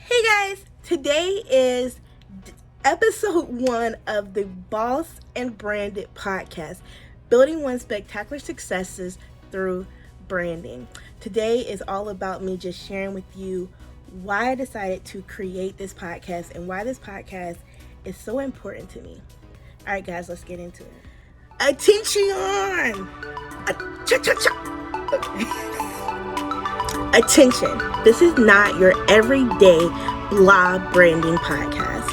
Hey guys, today is episode 1 of the Boss and Branded podcast, building one's spectacular successes through branding. Today is all about me just sharing with you why I decided to create this podcast and why this podcast is so important to me. All right, guys, let's get into it. Attention! Cha-cha-cha! Okay. Attention, this is not your everyday blog branding podcast.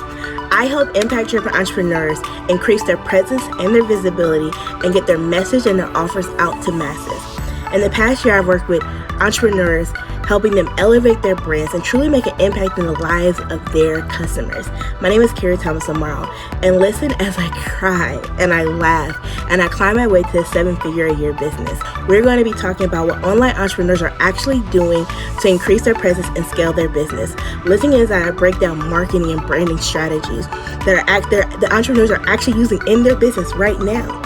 I help impact driven entrepreneurs increase their presence and their visibility and get their message and their offers out to masses. In the past year, I've worked with entrepreneurs, helping them elevate their brands and truly make an impact in the lives of their customers. My name is Carrie Thomas Amaro, and listen as I cry and I laugh and I climb my way to a 7-figure a year business. We're going to be talking about what online entrepreneurs are actually doing to increase their presence and scale their business. Listen as I break down marketing and branding strategies that the entrepreneurs are actually using in their business right now.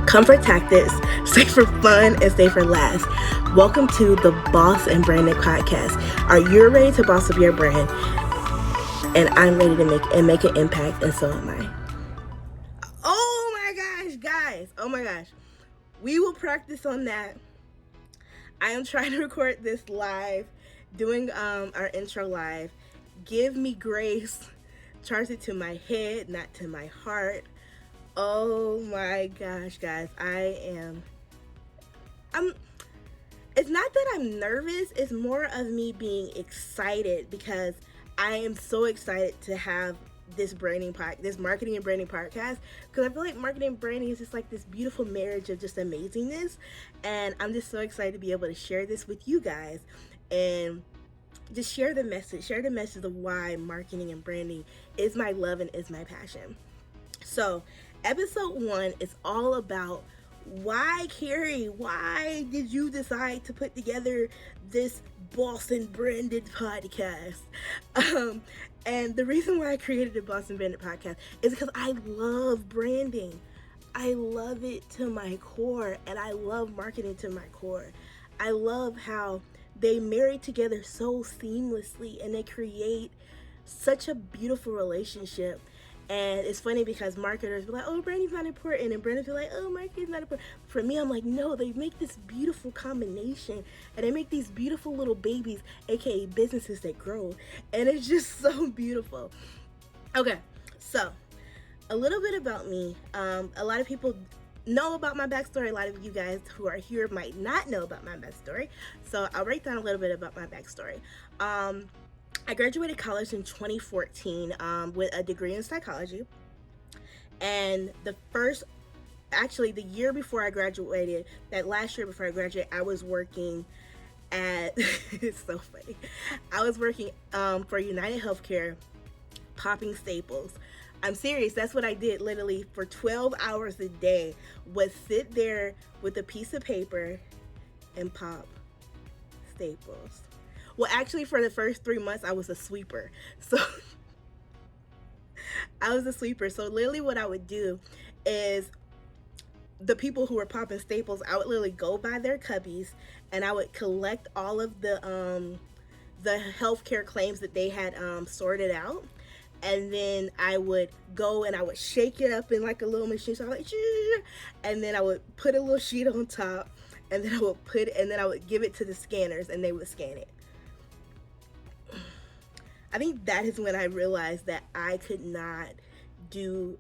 Comfort tactics, stay for fun, and stay for last. Welcome to the Boss and Branded podcast. Are you ready to boss up your brand? And I'm ready to make an impact, and so am I. Oh my gosh, guys! Oh my gosh, we will practice on that. I am trying to record this live, doing our intro live. Give me grace. Charge it to my head, not to my heart. Oh my gosh, guys, I'm it's not that I'm nervous, it's more of me being excited because I am so excited to have this marketing and branding podcast, because I feel like marketing and branding is just like this beautiful marriage of just amazingness, and I'm just so excited to be able to share this with you guys and just share the message of why marketing and branding is my love and is my passion. So episode 1 is all about why, Carrie, why did you decide to put together this Boston Branded podcast? And the reason why I created the Boston Branded podcast is because I love branding. I love it to my core, and I love marketing to my core. I love how they marry together so seamlessly and they create such a beautiful relationship. And it's funny because marketers be like, oh, branding's not important. And branders be like, oh, marketing's not important. For me, I'm like, no, they make this beautiful combination. And they make these beautiful little babies, aka businesses that grow. And it's just so beautiful. Okay, so a little bit about me. A lot of people know about my backstory. A lot of you guys who are here might not know about my backstory. So I'll break down a little bit about my backstory. I graduated college in 2014 with a degree in psychology. And the year before I graduated, that last year before I graduated, I was working at, it's so funny. I was working for United Healthcare, popping staples. I'm serious. That's what I did literally for 12 hours a day, was sit there with a piece of paper and pop staples. Well, actually, for the first 3 months, I was a sweeper. So I was a sweeper. So literally what I would do is the people who were popping staples, I would literally go by their cubbies and I would collect all of the healthcare claims that they had sorted out. And then I would go and I would shake it up in like a little machine. So I would like, and then I would put a little sheet on top, and then I would give it to the scanners and they would scan it. I think that is when I realized that I could not do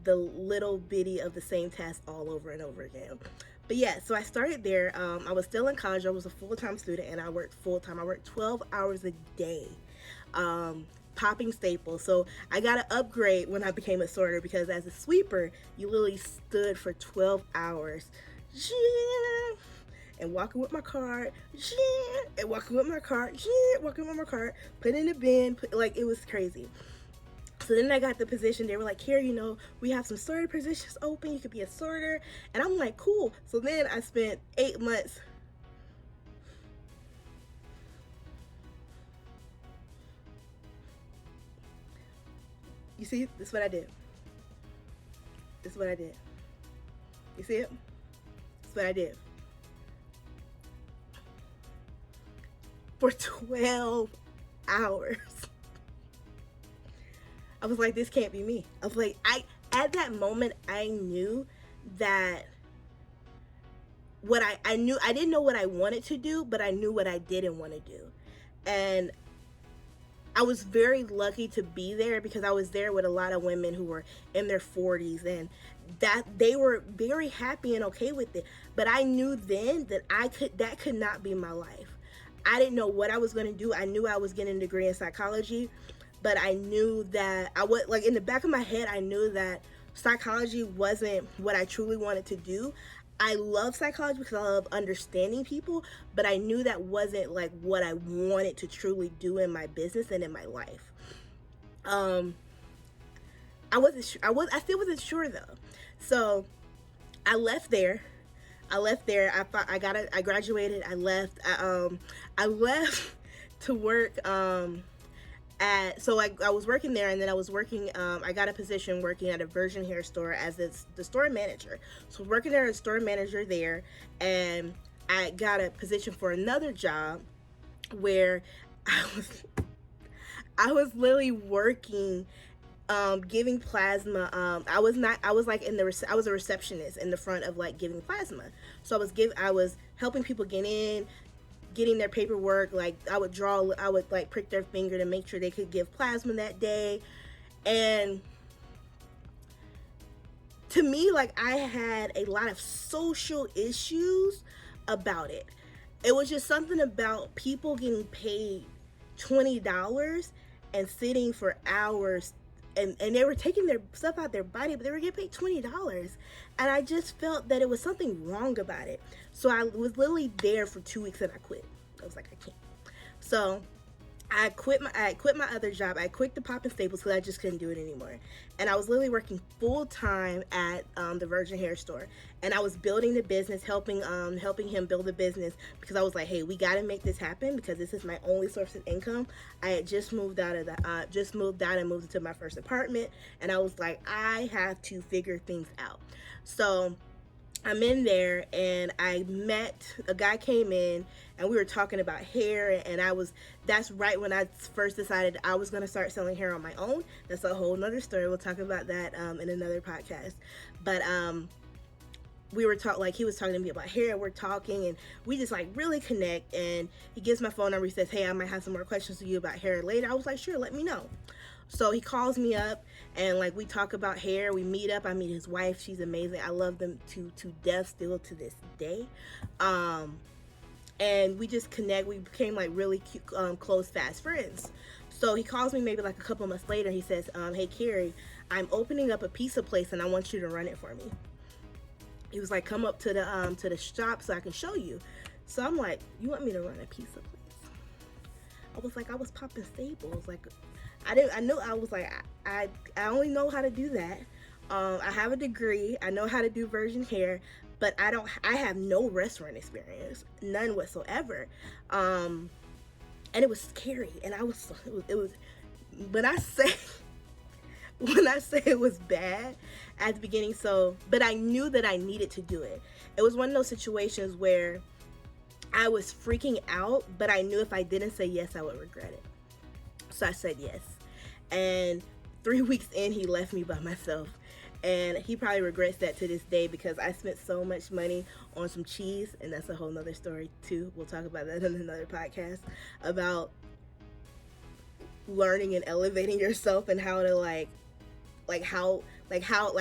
the little bitty of the same task all over and over again. But yeah, so I started there. I was still in college. I was a full-time student and I worked full-time. I worked 12 hours a day, popping staples. So I got an upgrade when I became a sorter, because as a sweeper, you literally stood for 12 hours. And walking with my cart, and walking with my cart, put in the bin, like it was crazy. So then I got the position. They were like, here, we have some sorter positions open. You could be a sorter. And I'm like, cool. So then I spent 8 months. You see, this is what I did. You see it? This is what I did. For 12 hours. I was like, this can't be me. I was like, at that moment, I knew that what I knew, I didn't know what I wanted to do, but I knew what I didn't want to do. And I was very lucky to be there because I was there with a lot of women who were in their 40s, and that they were very happy and okay with it. But I knew then that that could not be my life. I didn't know what I was going to do. I knew I was getting a degree in psychology, but I knew that I would, like, in the back of my head, I knew that psychology wasn't what I truly wanted to do. I love psychology because I love understanding people, but I knew that wasn't like what I wanted to truly do in my business and in my life. I wasn't sure. I still wasn't sure though. So I left there. I graduated. I left. I left to work. I was working there, and then I was working, I got a position working at a Virgin hair store as the store manager. So working there as store manager there, and I got a position for another job where I was literally working, giving plasma. I was a receptionist in the front of like giving plasma. So I was helping people getting their paperwork. Like I would like prick their finger to make sure they could give plasma that day. And to me, like, I had a lot of social issues about it. It was just something about people getting paid $20 and sitting for hours, and they were taking their stuff out their body, but they were getting paid $20. And I just felt that it was something wrong about it. So I was literally there for 2 weeks and I quit. I was like, I can't. So I quit my other job. I quit the Pop and Staples because I just couldn't do it anymore. And I was literally working full time at the Virgin hair store. And I was building the business, helping him build the business, because I was like, hey, we got to make this happen because this is my only source of income. I had just moved out and moved into my first apartment, and I was like, I have to figure things out. So I'm in there, and I met a guy, came in, and we were talking about hair, and that's right when I first decided I was going to start selling hair on my own. That's a whole nother story. We'll talk about that in another podcast. But he was talking to me about hair, and we're talking, and we just like really connect. And he gives my phone number. He says, hey, I might have some more questions for you about hair later. I was like, sure, let me know. So he calls me up, and like we talk about hair. We meet up. I meet his wife. She's amazing. I love them to death still to this day. And we just connect. We became like really cute, close, fast friends. So he calls me maybe like a couple months later. He says, hey, Carrie, I'm opening up a pizza place, and I want you to run it for me. He was like, come up to the shop so I can show you. So I'm like, you want me to run a pizza place? I was like, I was popping Staples. Like, I only know how to do that. I have a degree. I know how to do Virgin hair, but I have no restaurant experience, none whatsoever. And it was scary. And it was, when I say it was bad at the beginning, but I knew that I needed to do it. It was one of those situations where I was freaking out, but I knew if I didn't say yes, I would regret it. So I said yes. And 3 weeks in, he left me by myself. And he probably regrets that to this day because I spent so much money on some cheese. And that's a whole nother story too. We'll talk about that in another podcast, about learning and elevating yourself and how to how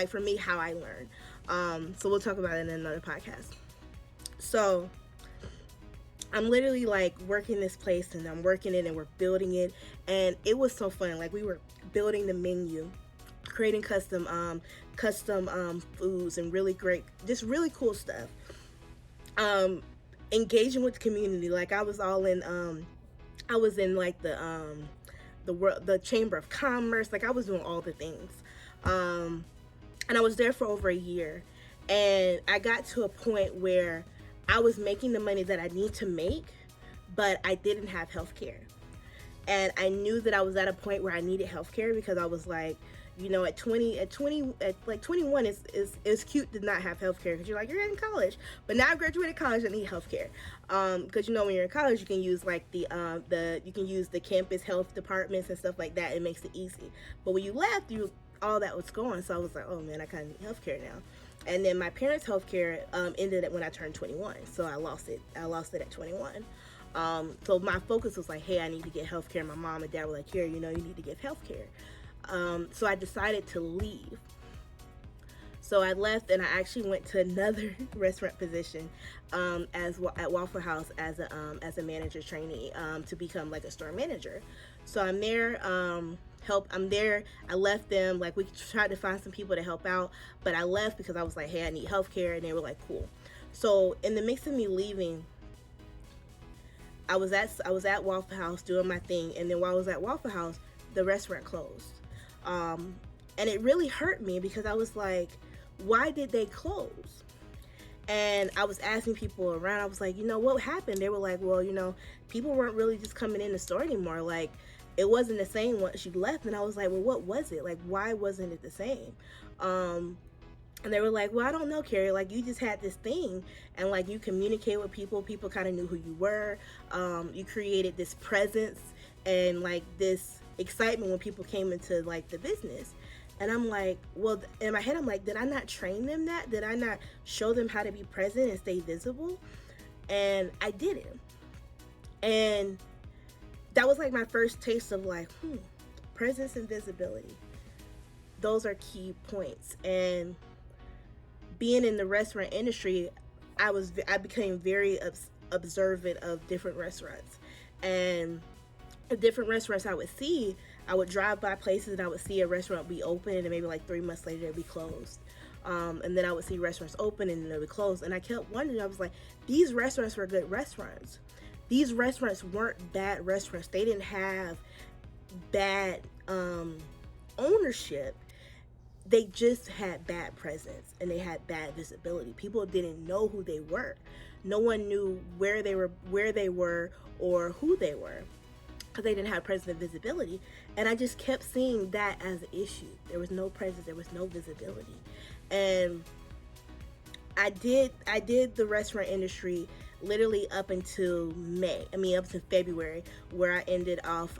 for me, how I learned. So we'll talk about it in another podcast. So I'm literally like working this place, and I'm working it, and we're building it, and it was so fun. Like we were building the menu, creating custom foods, and really great, just really cool stuff. Engaging with the community. Like I was all in I was in like the Chamber of Commerce. Like I was doing all the things. And I was there for over a year, and I got to a point where I was making the money that I need to make, but I didn't have health care. And I knew that I was at a point where I needed health care because I was like, You know, at like 21, it's cute to not have healthcare because you're like, you're in college. But now I graduated college, I need healthcare. Because you know, when you're in college, you can use like you can use the campus health departments and stuff like that. It makes it easy. But when you left, all that was gone. So I was like, oh man, I kind of need healthcare now. And then my parents' healthcare ended when I turned 21. So I lost it. I lost it at 21. So my focus was like, hey, I need to get healthcare. My mom and dad were like, here, you know, you need to get healthcare. So I decided to leave. So I left and I actually went to another restaurant position at Waffle House as a manager trainee to become like a store manager. So I'm there. I'm there. I left them. Like, we tried to find some people to help out, but I left because I was like, hey, I need healthcare, and they were like, cool. So in the mix of me leaving, I was at Waffle House doing my thing, and then while I was at Waffle House, the restaurant closed. And it really hurt me because I was like, why did they close? And I was asking people around, I was like, you know, what happened? They were like, well, you know, people weren't really just coming in the store anymore. Like, it wasn't the same once you left. And I was like, well, what was it? Like, why wasn't it the same? And they were like, well, I don't know, Carrie. Like, you just had this thing, and like, you communicate with people. People kind of knew who you were. You created this presence and like this excitement when people came into like the business. And I'm like, well, in my head, I'm like, did I not train them that? Did I not show them how to be present and stay visible? And I didn't. And that was like my first taste of like, presence and visibility. Those are key points. And being in the restaurant industry, I became very observant of different restaurants. And the different restaurants I would see, I would drive by places and I would see a restaurant be open, and maybe like 3 months later it'd be closed. And then I would see restaurants open and then they would close. And I kept wondering, I was like, these restaurants were good restaurants. These restaurants weren't bad restaurants. They didn't have bad ownership. They just had bad presence and they had bad visibility. People didn't know who they were. No one knew where they were or who they were, because they didn't have presence and visibility. And I just kept seeing that as an issue. There was no presence, there was no visibility. And I did the restaurant industry literally up until February, where I ended off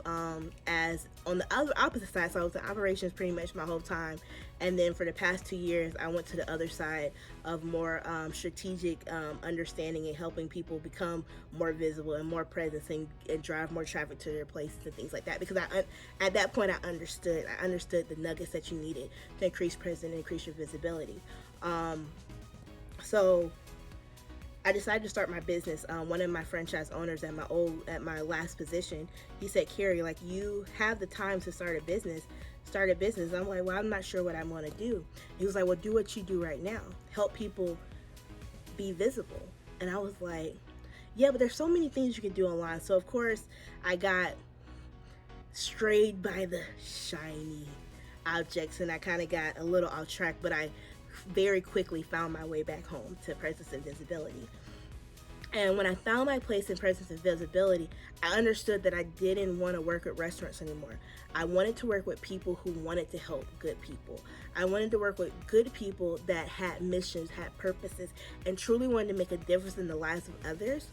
as on the other opposite side. So I was in operations pretty much my whole time, and then for the past 2 years I went to the other side of more strategic understanding and helping people become more visible and more present and drive more traffic to their places and things like that, because at that point I understood the nuggets that you needed to increase presence and increase your visibility. So I decided to start my business. One of my franchise owners at my last position, he said, Carrie, like, you have the time to start a business. I'm like, well, I'm not sure what I'm going to do. He was like, well, do what you do right now. Help people be visible. And I was like, yeah, but there's so many things you can do online. So of course I got strayed by the shiny objects and I kind of got a little off track, but I very quickly found my way back home to presence and visibility. And when I found my place in presence and visibility, I understood that I didn't want to work at restaurants anymore. I wanted to work with people who wanted to help good people. I wanted to work with good people that had missions, had purposes, and truly wanted to make a difference in the lives of others.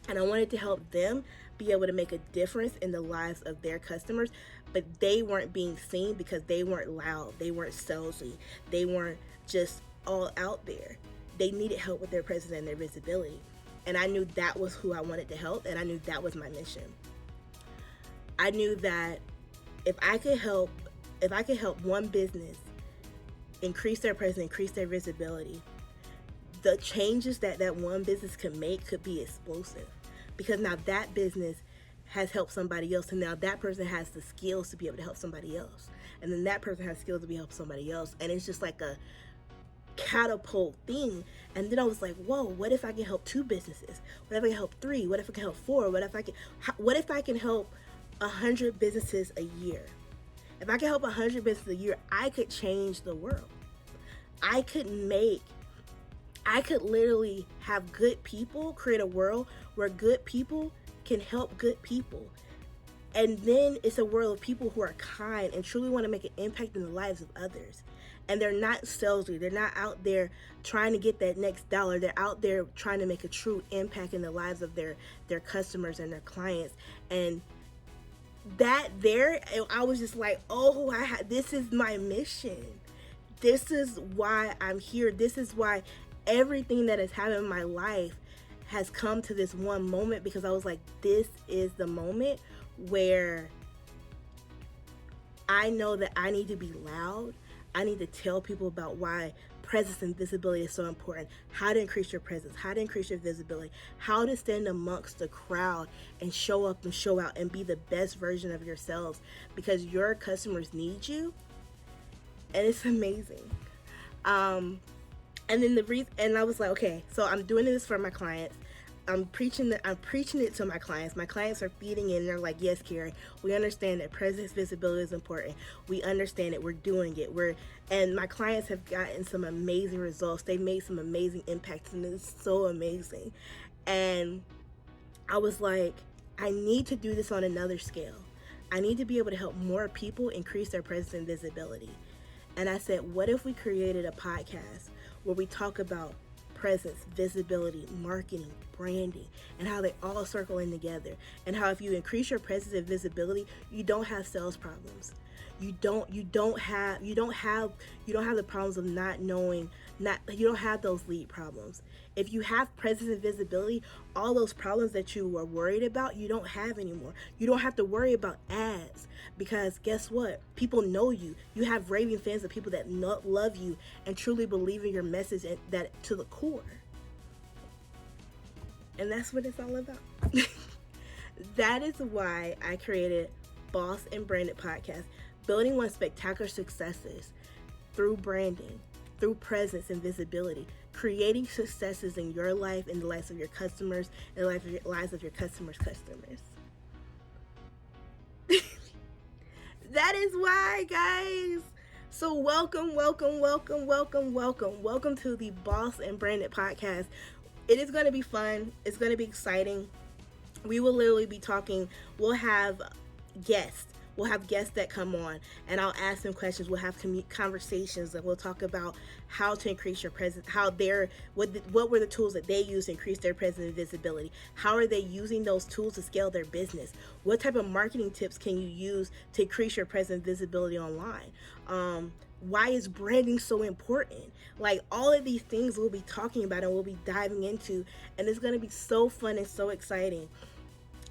And I wanted to help them be able to make a difference in the lives of their customers, but they weren't being seen because they weren't loud, they weren't salesy, they weren't just all out there. They needed help with their presence and their visibility. And I knew that was who I wanted to help, and I knew that was my mission. I knew that if I could help one business increase their presence, increase their visibility, the changes that one business could make could be explosive. Because now that business has helped somebody else, and now that person has the skills to be able to help somebody else. And then that person has skills to be able to help somebody else. And it's just like a catapult thing. And then I was like, whoa, what if I can help 2 businesses? What if I can help 3? What if I can help 4? What if I can help 100 businesses a year? If I can help 100 businesses a year, I could change the world. I could literally have good people, create a world where good people can help good people. And then it's a world of people who are kind and truly want to make an impact in the lives of others. And they're not salesy. They're not out there trying to get that next dollar. They're out there trying to make a true impact in the lives of their customers and their clients. And that there, I was just like, oh, this is my mission. This is why I'm here. This is why everything that has happened in my life has come to this one moment, because I was like, this is the moment where I know that I need to be loud. I need to tell people about why presence and visibility is so important. How to increase your presence, how to increase your visibility, how to stand amongst the crowd and show up and show out and be the best version of yourselves, because your customers need you. And it's amazing. And then and I was like, okay, so I'm doing this for my clients. I'm preaching it to my clients. My clients are feeding in. They're like, yes, Carrie, we understand that presence visibility is important. We understand it. We're doing it. And my clients have gotten some amazing results. They've made some amazing impacts, and it's so amazing. And I was like, I need to do this on another scale. I need to be able to help more people increase their presence and visibility. And I said, what if we created a podcast where we talk about presence, visibility, marketing, branding, and how they all circle in together, and how if you increase your presence and visibility, you don't have sales problems. You don't have the problems of not knowing, you don't have those lead problems. If you have presence and visibility, all those problems that you were worried about, you don't have anymore. You don't have to worry about ads, because guess what? People know you. You have raving fans of people that love you and truly believe in your message, and that to the core. And that's what it's all about. That is why I created Boss and Branded Podcast, building on spectacular successes through branding, through presence and visibility, creating successes in your life, in the lives of your customers, and the lives of your customers' customers. That is why, guys. So welcome to the Boss and Branded Podcast. It is going to be fun. It's going to be exciting. We will literally be talking. We'll have guests. We'll have guests that come on, and I'll ask them questions. We'll have conversations, and we'll talk about how to increase your presence, what were the tools that they use to increase their presence and visibility. How are they using those tools to scale their business? What type of marketing tips can you use to increase your presence and visibility online? Why is branding so important? Like, all of these things we'll be talking about and we'll be diving into, and it's going to be so fun and so exciting.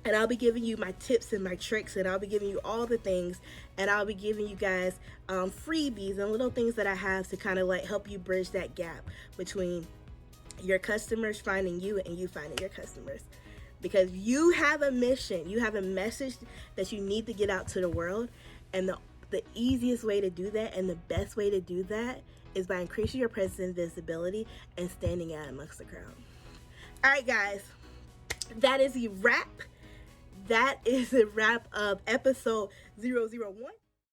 And I'll be giving you my tips and my tricks, and I'll be giving you all the things, and I'll be giving you guys freebies and little things that I have to kind of like help you bridge that gap between your customers finding you and you finding your customers. Because you have a mission, you have a message that you need to get out to the world, and the easiest way to do that and the best way to do that is by increasing your presence and visibility and standing out amongst the crowd. All right, guys, that is the wrap. That is a wrap of episode 001.